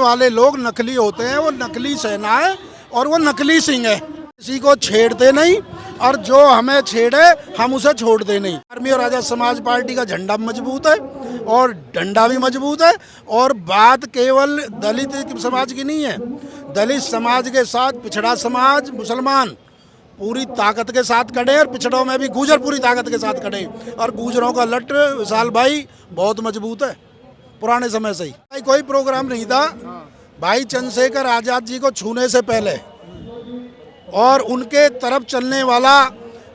वाले लोग नकली होते हैं, वो नकली सेना है और वो नकली सिंह है। किसी को छेड़ते नहीं और जो हमें छेड़े हम उसे छोड़ते नहीं। आर्मी और आजाद समाज पार्टी का झंडा मजबूत है और डंडा भी मजबूत है। और बात केवल दलित समाज की नहीं है, दलित समाज के साथ पिछड़ा समाज, मुसलमान पूरी ताकत के साथ खड़े और पिछड़ों में भी गुर्जर पूरी ताकत के साथ खड़े। और गुर्जरों का लट विशाल भाई बहुत मजबूत है पुराने समय से ही। भाई कोई प्रोग्राम नहीं था भाई चंद्रशेखर आजाद जी को छूने से पहले, और उनके तरफ चलने वाला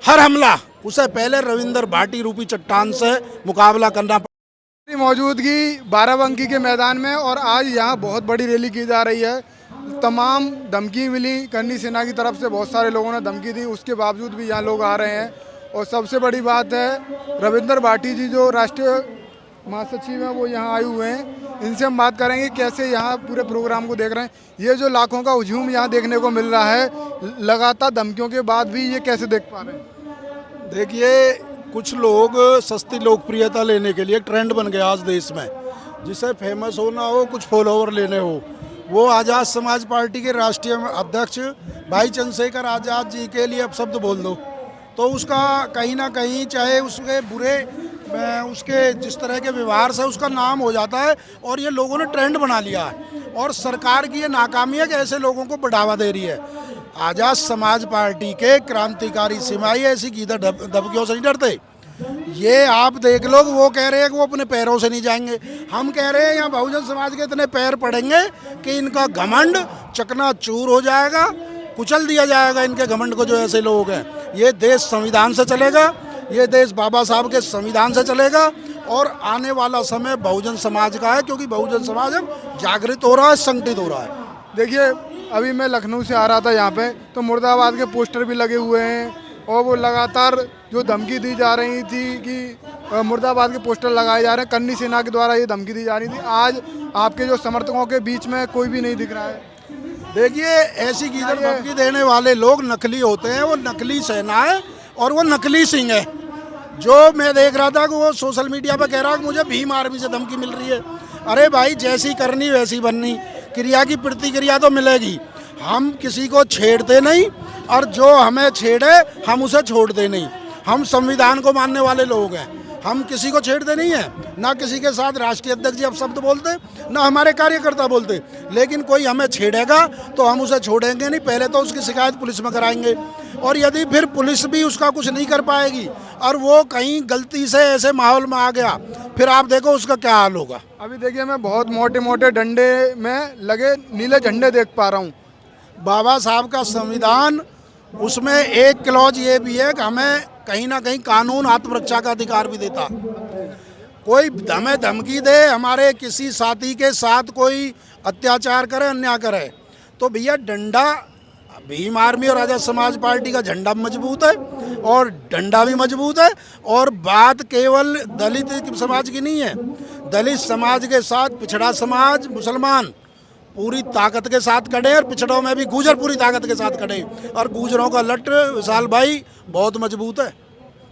हर हमला उसे पहले रविंद्र भाटी रूपी चट्टान से मुकाबला करना पड़ा। मौजूदगी बाराबंकी के मैदान में और आज यहाँ बहुत बड़ी रैली की जा रही है। तमाम धमकी मिली करनी सेना की तरफ से, बहुत सारे लोगों ने धमकी दी, उसके बावजूद भी यहाँ लोग आ रहे हैं। और सबसे बड़ी बात है रविंद्र भाटी जी जो राष्ट्रीय महासचिव हैं वो यहाँ आए हुए हैं। इनसे हम बात करेंगे कैसे यहाँ पूरे प्रोग्राम को देख रहे हैं। ये जो लाखों का हुजूम यहाँ देखने को मिल रहा है लगातार धमकियों के बाद भी, ये कैसे देख पा रहे हैं? देखिए, कुछ लोग सस्ती लोकप्रियता लेने के लिए ट्रेंड बन गया आज देश में, जिसे फेमस होना हो, कुछ फॉलोवर लेने हो। वो आज़ाद समाज पार्टी के राष्ट्रीय अध्यक्ष भाई चंद्रशेखर आज़ाद जी के लिए अब शब्द बोल दो तो उसका कहीं ना कहीं, चाहे उसके बुरे उसके जिस तरह के व्यवहार से उसका नाम हो जाता है। और ये लोगों ने ट्रेंड बना लिया है और सरकार की ये नाकामी है कि ऐसे लोगों को बढ़ावा दे रही है। आज़ाद समाज पार्टी के क्रांतिकारी सिपाही ऐसी गीदड़ धमकियों से नहीं डरते। ये आप देख लो, वो कह रहे हैं कि वो अपने पैरों से नहीं जाएंगे, हम कह रहे हैं यहाँ बहुजन समाज के इतने पैर पड़ेंगे कि इनका घमंड चकनाचूर हो जाएगा, कुचल दिया जाएगा इनके घमंड को। जो ऐसे लोग हैं, ये देश संविधान से चलेगा, ये देश बाबा साहब के संविधान से चलेगा और आने वाला समय बहुजन समाज का है, क्योंकि बहुजन समाज अब जागृत हो रहा है, संगठित हो रहा है। देखिए, अभी मैं लखनऊ से आ रहा था यहाँ पे, तो मुर्दाबाद के पोस्टर भी लगे हुए हैं और वो लगातार जो धमकी दी जा रही थी कि मुर्दाबाद के पोस्टर लगाए जा रहे हैं, करनी सेना के द्वारा ये धमकी दी जा रही थी। आज आपके जो समर्थकों के बीच में कोई भी नहीं दिख रहा है। देखिए, ऐसी गीदड़ धमकी देने वाले लोग नकली होते हैं, वो नकली सेना है और वो नकली सिंह है। जो मैं देख रहा था कि वो सोशल मीडिया पर कह रहा कि मुझे भीम आर्मी से धमकी मिल रही है। अरे भाई, जैसी करनी वैसी बननी, क्रिया की प्रतिक्रिया तो मिलेगी। हम किसी को छेड़ते नहीं और जो हमें छेड़े हम उसे छोड़ते नहीं। हम संविधान को मानने वाले लोग हैं, हम किसी को छेड़ते नहीं हैं, ना किसी के साथ राष्ट्रीय अध्यक्ष जी अब शब्द बोलते, ना हमारे कार्यकर्ता बोलते। लेकिन कोई हमें छेड़ेगा तो हम उसे छोड़ेंगे नहीं, पहले तो उसकी शिकायत पुलिस में कराएंगे। और यदि फिर पुलिस भी उसका कुछ नहीं कर पाएगी और वो कहीं गलती से ऐसे माहौल में आ गया, फिर आप देखो उसका क्या हाल होगा। अभी देखिए, मैं बहुत मोटे मोटे डंडे में लगे नीले झंडे देख पा रहा हूँ। बाबा साहब का संविधान, उसमें एक क्लॉज ये भी है कि हमें कहीं ना कहीं कानून आत्मरक्षा का अधिकार भी देता। कोई हमें धमकी दे, हमारे किसी साथी के साथ कोई अत्याचार करे, अन्याय करे, तो भैया डंडा, भीम आर्मी और आज़ाद समाज पार्टी का झंडा मजबूत है और डंडा भी मजबूत है। और बात केवल दलित समाज की नहीं है, दलित समाज के साथ पिछड़ा समाज, मुसलमान पूरी ताकत के साथ खड़े और पिछड़ों में भी गुर्जर पूरी ताकत के साथ खड़े। और गुर्जरों का लट विशाल भाई बहुत मजबूत है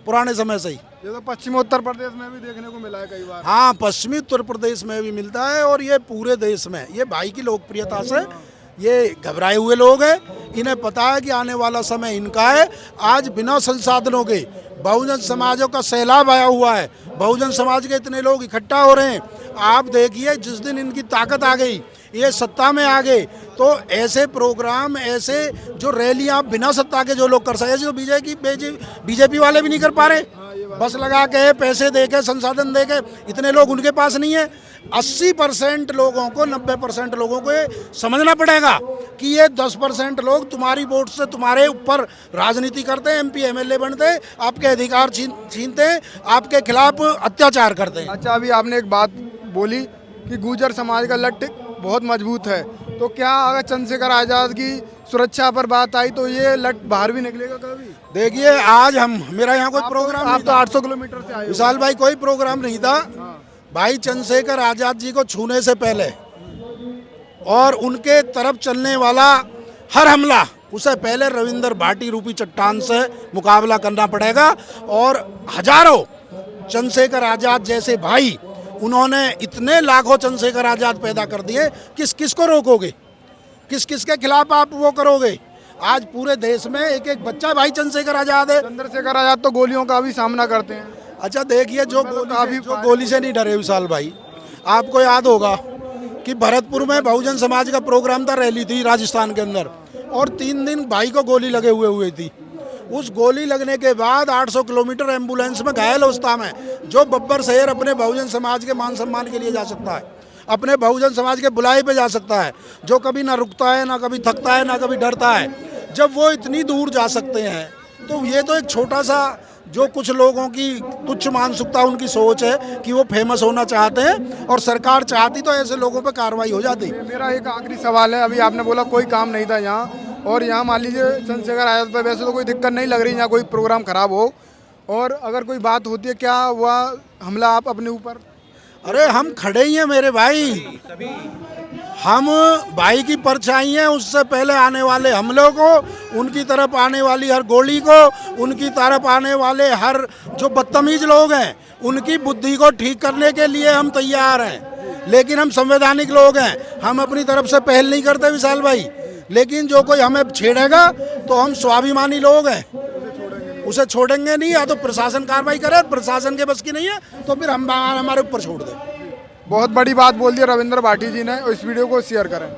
पुराने समय से ही। ये तो पश्चिमी उत्तर प्रदेश में भी देखने को मिला है कई बार। हाँ, पश्चिमी उत्तर प्रदेश में भी मिलता है और ये पूरे देश में, ये भाई की लोकप्रियता से ये घबराए हुए लोग हैं। इन्हें पता है कि आने वाला समय इनका है। आज बिना संसाधनों के बहुजन समाजों का सैलाब आया हुआ है, बहुजन समाज के इतने लोग इकट्ठा हो रहे हैं। आप देखिए, जिस दिन इनकी ताकत आ गई, ये सत्ता में आ गए, तो ऐसे प्रोग्राम, ऐसे जो रैलियां बिना सत्ता के जो लोग कर सके, जो बीजेपी वाले भी नहीं कर पा रहे। बस लगा के, पैसे दे के, संसाधन दे के, इतने लोग उनके पास नहीं है। 80% लोगों को, 90% लोगों को ये समझना पड़ेगा कि ये 10% लोग तुम्हारी वोट से तुम्हारे ऊपर राजनीति करते हैं, MP MLA बनते हैं, आपके अधिकार छीनते हैं, आपके खिलाफ अत्याचार करते हैं। अच्छा, अभी आपने एक बात बोली कि गुर्जर समाज का लट बहुत मजबूत है, तो क्या अगर चंद्रशेखर आज़ाद की सुरक्षा पर बात आई तो ये लट बाहर भी निकलेगा कभी? देखिए, आज मेरा यहाँ कोई प्रोग्राम, आप तो 800 किलोमीटर से आए हो। विशाल भाई, कोई प्रोग्राम नहीं था। भाई चंद्रशेखर आज़ाद जी को छूने से पहले और उनके तरफ चलने वाला हर हमला उसे पहले रविंद्र भाटी रूपी चट्टान से मुकाबला करना पड़ेगा। और हजारों चंद्रशेखर आज़ाद जैसे भाई उन्होंने इतने लाखों चंद्रशेखर आज़ाद पैदा कर दिए, किस किस को रोकोगे, किस किस के खिलाफ आप वो करोगे। आज पूरे देश में एक एक बच्चा भाई चंद्रशेखर आज़ाद है। चंद्रशेखर आज़ाद तो गोलियों का भी सामना करते हैं। अच्छा देखिए, जो गोली से नहीं डरे विशाल भाई, आपको याद होगा कि भरतपुर में बहुजन समाज का प्रोग्राम था, रैली थी राजस्थान के अंदर, और 3 दिन भाई को गोली लगे हुई थी। उस गोली लगने के बाद 800 किलोमीटर एम्बुलेंस में घायल अवस्था में जो बब्बर शहर अपने बहुजन समाज के मान सम्मान के लिए जा सकता है, अपने बहुजन समाज के बुलाए पे जा सकता है, जो कभी ना रुकता है, ना कभी थकता है, ना कभी डरता है, जब वो इतनी दूर जा सकते हैं, तो ये तो एक छोटा सा, जो कुछ लोगों की तुच्छ मानसिकता, उनकी सोच है कि वो फेमस होना चाहते हैं, और सरकार चाहती तो ऐसे लोगों पे कार्रवाई हो जाती। मेरा एक आखिरी सवाल है, अभी आपने बोला कोई काम नहीं था यहाँ, और यहाँ मान लीजिए चंद्रशेखर आज़ाद पर वैसे तो कोई दिक्कत नहीं लग रही, यहाँ कोई प्रोग्राम खराब हो, और अगर कोई बात होती है, क्या हुआ हमला आप अपने ऊपर? अरे हम खड़े ही हैं मेरे भाई, हम भाई की परछाई हैं। उससे पहले आने वाले हमलों को, उनकी तरफ आने वाली हर गोली को, उनकी तरफ आने वाले हर जो बदतमीज लोग हैं, उनकी बुद्धि को ठीक करने के लिए हम तैयार हैं। लेकिन हम संवैधानिक लोग हैं, हम अपनी तरफ से पहल नहीं करते विशाल भाई। लेकिन जो कोई हमें छेड़ेगा तो हम स्वाभिमानी लोग हैं, उसे छोड़ेंगे नहीं। या तो प्रशासन कार्रवाई करे, प्रशासन के बस की नहीं है तो फिर हम हमारे ऊपर छोड़ दें। बहुत बड़ी बात बोल दी रविंद्र भाटी जी ने, इस वीडियो को शेयर करें।